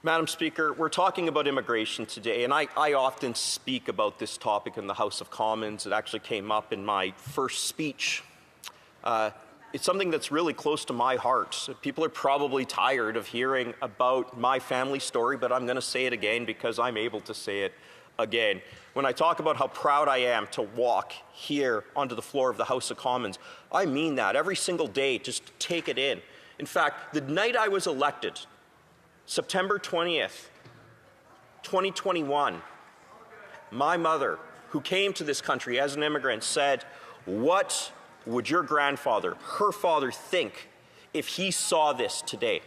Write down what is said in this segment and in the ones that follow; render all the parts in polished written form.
Madam Speaker, we're talking about immigration today, and I often speak about this topic in the House of Commons. It actually came up in my first speech. It's something that's really close to my heart. People are probably tired of hearing about my family story, but I'm going to say it again because I'm able to say it again. When I talk about how proud I am to walk here onto the floor of the House of Commons, I mean that every single day, just take it in. In fact, the night I was elected, September 20th, 2021, my mother, who came to this country as an immigrant, said, "What would your grandfather, her father, think if he saw this today?"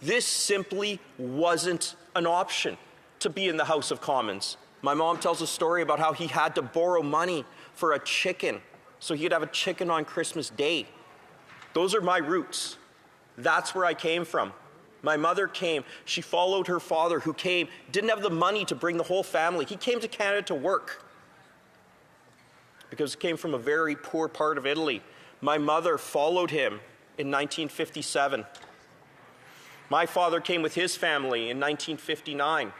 This simply wasn't an option to be in the House of Commons. My mom tells a story about how he had to borrow money for a chicken so he could have a chicken on Christmas Day. Those are my roots. That's where I came from. My mother came, she followed her father who came, didn't have the money to bring the whole family. He came to Canada to work because he came from a very poor part of Italy. My mother followed him in 1957. My father came with his family in 1959.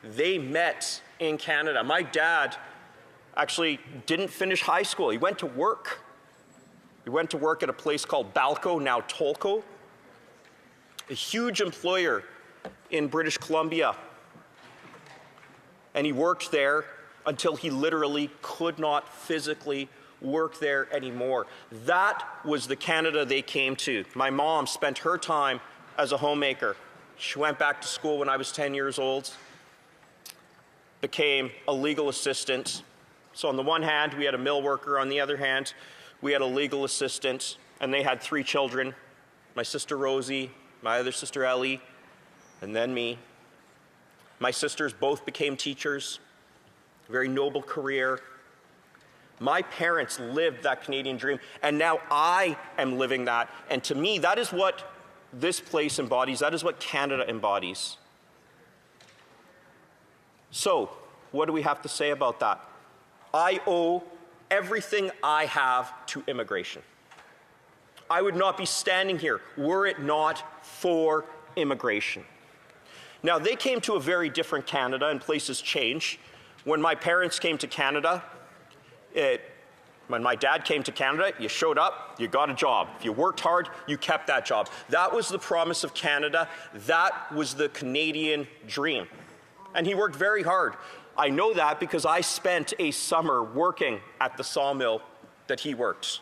They met in Canada. My dad actually didn't finish high school. He went to work. He went to work at a place called Balco, now Tolco, a huge employer in British Columbia. And he worked there until he literally could not physically work there anymore. That was the Canada they came to. My mom spent her time as a homemaker. She went back to school when I was 10 years old, became a legal assistant. So on the one hand, we had a mill worker. On the other hand, we had a legal assistant, and they had 3 children, my sister Rosie, my other sister Ellie, and then me. My sisters both became teachers, a very noble career. My parents lived that Canadian dream, and now I am living that. And to me, that is what this place embodies. That is what Canada embodies. So, what do we have to say about that? I owe everything I have to immigration. I would not be standing here were it not for immigration. Now, they came to a very different Canada, and places change. When my parents came to Canada, when my dad came to Canada, you showed up, you got a job. If you worked hard, you kept that job. That was the promise of Canada. That was the Canadian dream. And he worked very hard. I know that because I spent a summer working at the sawmill that he worked.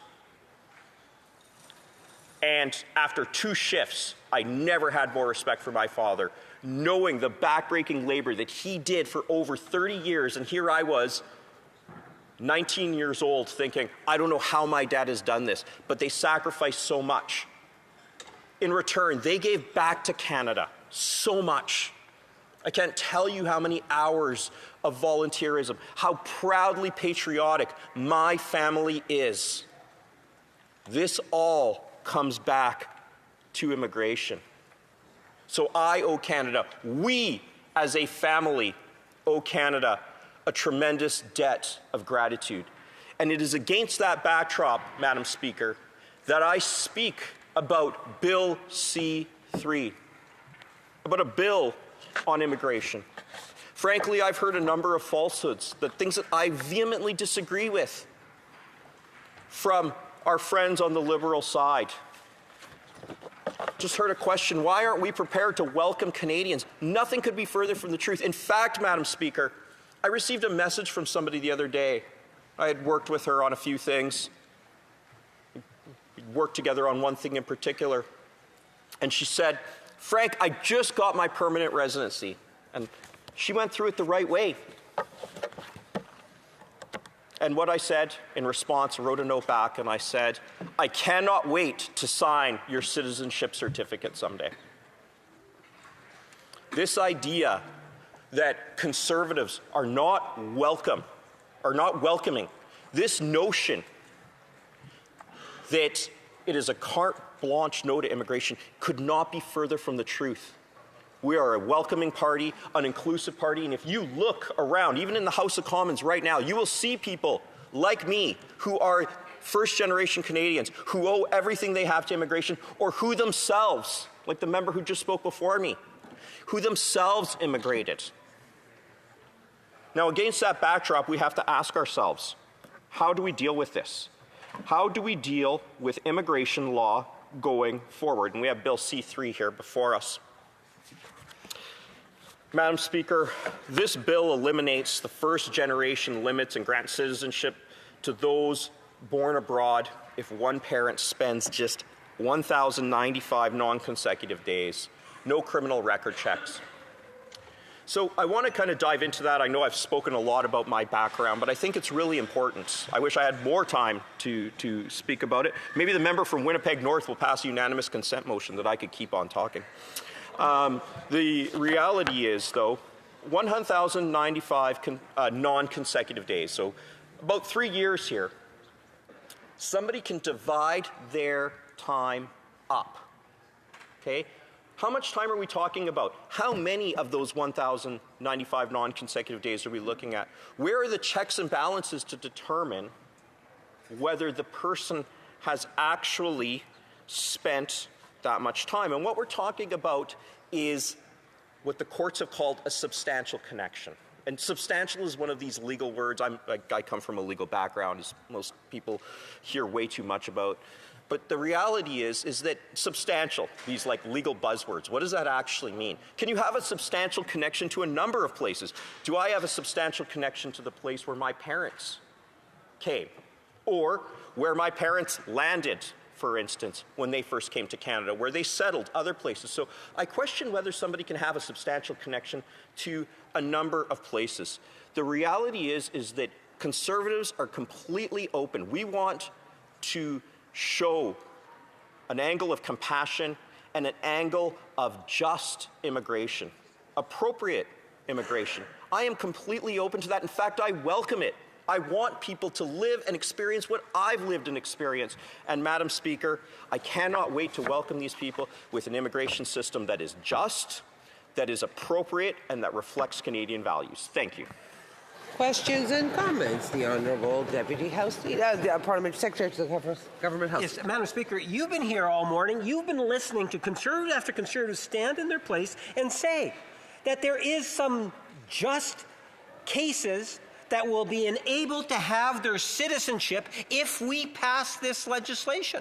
And after 2 shifts, I never had more respect for my father, knowing the backbreaking labor that he did for over 30 years. And here I was, 19 years old, thinking, I don't know how my dad has done this, but they sacrificed so much. In return, they gave back to Canada so much. I can't tell you how many hours of volunteerism, how proudly patriotic my family is. This all comes back to immigration. So I owe Canada, we as a family owe Canada a tremendous debt of gratitude. And it is against that backdrop, Madam Speaker, that I speak about Bill C-3, about a bill on immigration. Frankly, I've heard a number of falsehoods, things that I vehemently disagree with from our friends on the Liberal side. Just heard a question, why aren't we prepared to welcome Canadians? Nothing could be further from the truth. In fact, Madam Speaker, I received a message from somebody the other day. I had worked with her on a few things. We worked together on one thing in particular. And she said, Frank, I just got my permanent residency. And she went through it the right way. And what I said in response, I wrote a note back and I said, I cannot wait to sign your citizenship certificate someday. This idea that conservatives are not welcoming, this notion that it is a carte blanche no to immigration could not be further from the truth. We are a welcoming party, an inclusive party, and if you look around, even in the House of Commons right now, you will see people like me who are first-generation Canadians, who owe everything they have to immigration, or who themselves, like the member who just spoke before me, who themselves immigrated. Now, against that backdrop, we have to ask ourselves, how do we deal with this? How do we deal with immigration law going forward? And we have Bill C-3 here before us. Madam Speaker, this bill eliminates the first-generation limits and grants citizenship to those born abroad if one parent spends just 1,095 non-consecutive days, no criminal record checks. So I want to kind of dive into that. I know I've spoken a lot about my background, but I think it's really important. I wish I had more time to speak about it. Maybe the member from Winnipeg North will pass a unanimous consent motion that I could keep on talking. The reality is, though, 1,095 non-consecutive days, so about 3 years here, somebody can divide their time up, okay? How much time are we talking about? How many of those 1,095 non-consecutive days are we looking at? Where are the checks and balances to determine whether the person has actually spent that much time? And what we're talking about is what the courts have called a substantial connection. And substantial is one of these legal words. I come from a legal background, as most people hear way too much about. But the reality is that substantial, these like legal buzzwords, what does that actually mean? Can you have a substantial connection to a number of places? Do I have a substantial connection to the place where my parents came? Or where my parents landed, for instance, when they first came to Canada, where they settled, other places. So I question whether somebody can have a substantial connection to a number of places. The reality is that Conservatives are completely open. We want to show an angle of compassion and an angle of just immigration, appropriate immigration. I am completely open to that. In fact, I welcome it. I want people to live and experience what I've lived and experienced. And Madam Speaker, I cannot wait to welcome these people with an immigration system that is just, that is appropriate, and that reflects Canadian values. Thank you. Questions and comments. The Honourable Deputy House Leader, Parliament Secretary to the Government House. Yes, Madam Speaker, you've been here all morning. You've been listening to Conservative after Conservative stand in their place and say that there is some just cases that will be enabled to have their citizenship if we pass this legislation.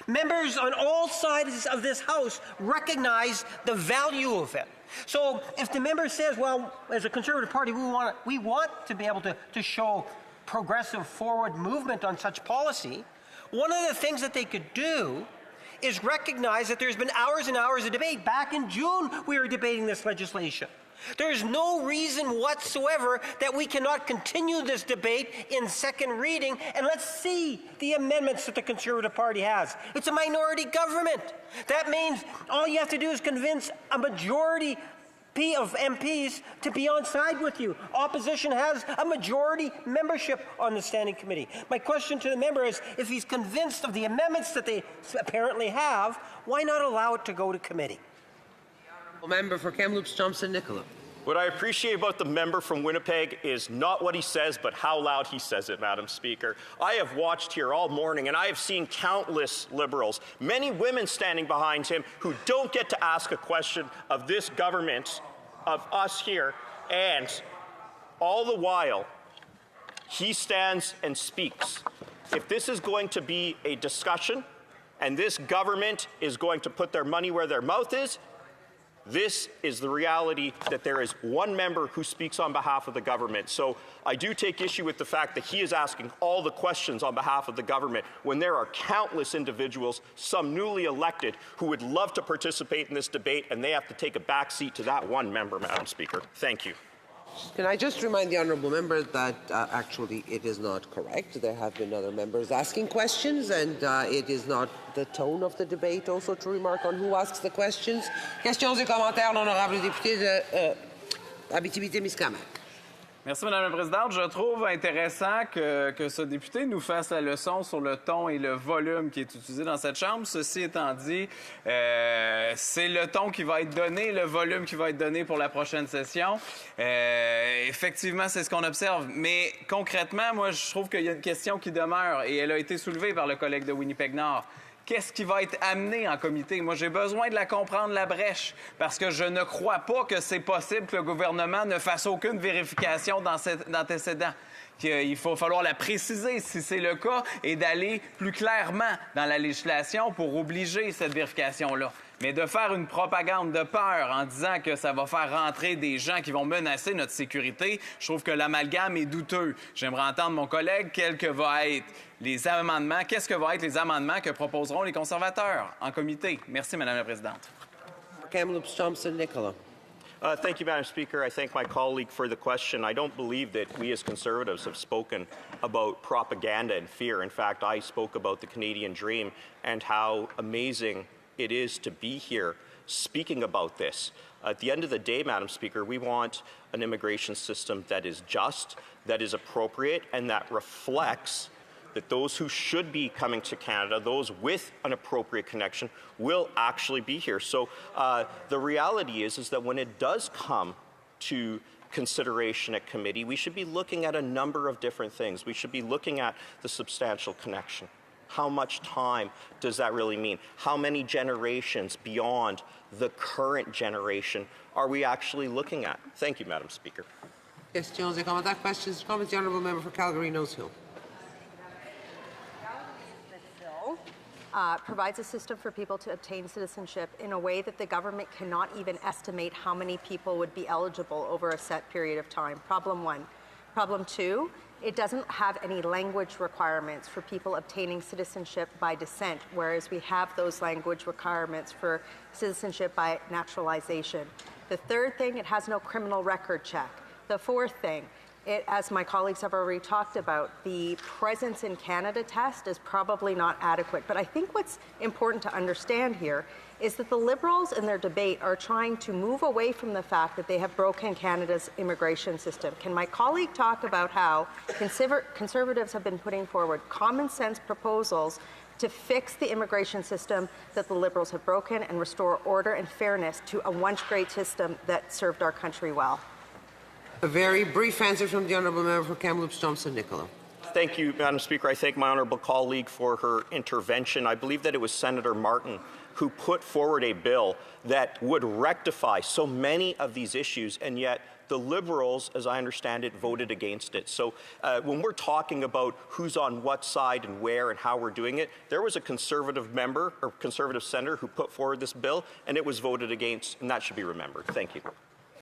Members on all sides of this House recognize the value of it. So if the member says, well, as a Conservative Party, we want to be able to show progressive forward movement on such policy, one of the things that they could do is recognize that there's been hours and hours of debate. Back in June, we were debating this legislation. There's no reason whatsoever that we cannot continue this debate in second reading, and let's see the amendments that the Conservative Party has. It's a minority government. That means all you have to do is convince a majority of MPs to be on side with you. Opposition has a majority membership on the Standing Committee. My question to the member is, if he's convinced of the amendments that they apparently have, why not allow it to go to committee? Member for Kamloops, Thompson, Nicola. What I appreciate about the member from Winnipeg is not what he says, but how loud he says it, Madam Speaker. I have watched here all morning, and I have seen countless Liberals, many women standing behind him, who don't get to ask a question of this government, of us here, and all the while, he stands and speaks. If this is going to be a discussion, and this government is going to put their money where their mouth is, this is the reality that there is one member who speaks on behalf of the government. So I do take issue with the fact that he is asking all the questions on behalf of the government when there are countless individuals, some newly elected, who would love to participate in this debate, and they have to take a back seat to that one member, Madam Speaker. Thank you. Can I just remind the Honourable Member that actually it is not correct. There have been other members asking questions, and it is not the tone of the debate also to remark on who asks the questions. Questions et commentaires, l'honorable député de Abitibi-Témiscamingue. Merci, Mme la Présidente. Je trouve intéressant que ce député nous fasse la leçon sur le ton et le volume qui est utilisé dans cette Chambre. Ceci étant dit, c'est le ton qui va être donné, le volume qui va être donné pour la prochaine session. Effectivement, c'est ce qu'on observe. Mais concrètement, moi, je trouve qu'il y a une question qui demeure et elle a été soulevée par le collègue de Winnipeg-Nord. Qu'est-ce qui va être amené en comité? Moi, j'ai besoin de la comprendre, la brèche, parce que je ne crois pas que c'est possible que le gouvernement ne fasse aucune vérification d'antécédents. Il va falloir la préciser si c'est le cas et d'aller plus clairement dans la législation pour obliger cette vérification-là. Mais de faire une propagande de peur en disant que ça va faire rentrer des gens qui vont menacer notre sécurité, je trouve que l'amalgame est douteux. J'aimerais entendre mon collègue qu'est-ce que vont être les amendements que proposeront les conservateurs en comité. Merci, Madame la Présidente. Kamloops Thompson Nicola. Thank you, Madam Speaker. I thank my colleague for the question. I don't believe that we as Conservatives have spoken about propaganda and fear. In fact, I spoke about the Canadian dream and how amazing it is to be here speaking about this. At the end of the day, Madam Speaker, we want an immigration system that is just, that is appropriate, and that reflects that those who should be coming to Canada, those with an appropriate connection, will actually be here. So the reality is that when it does come to consideration at committee, we should be looking at a number of different things. We should be looking at the substantial connection. How much time does that really mean? How many generations beyond the current generation are we actually looking at? Thank you, Madam Speaker. Questions et commentaires? Questions? Comments? The Honourable Member for Calgary Nose Hill. Provides a system for people to obtain citizenship in a way that the government cannot even estimate how many people would be eligible over a set period of time. Problem one. Problem two, it doesn't have any language requirements for people obtaining citizenship by descent, whereas we have those language requirements for citizenship by naturalization. The third thing, it has no criminal record check. The fourth thing, as my colleagues have already talked about, the presence in Canada test is probably not adequate. But I think what's important to understand here is that the Liberals in their debate are trying to move away from the fact that they have broken Canada's immigration system. Can my colleague talk about how Conservatives have been putting forward common sense proposals to fix the immigration system that the Liberals have broken and restore order and fairness to a once great system that served our country well? A very brief answer from the Honourable Member for Kamloops Thompson Nicola. Thank you, Madam Speaker. I thank my honourable colleague for her intervention. I believe that it was Senator Martin who put forward a bill that would rectify so many of these issues, and yet the Liberals, as I understand it, voted against it. So when we're talking about who's on what side and where and how we're doing it, there was a Conservative member or Conservative senator who put forward this bill, and it was voted against, and that should be remembered. Thank you.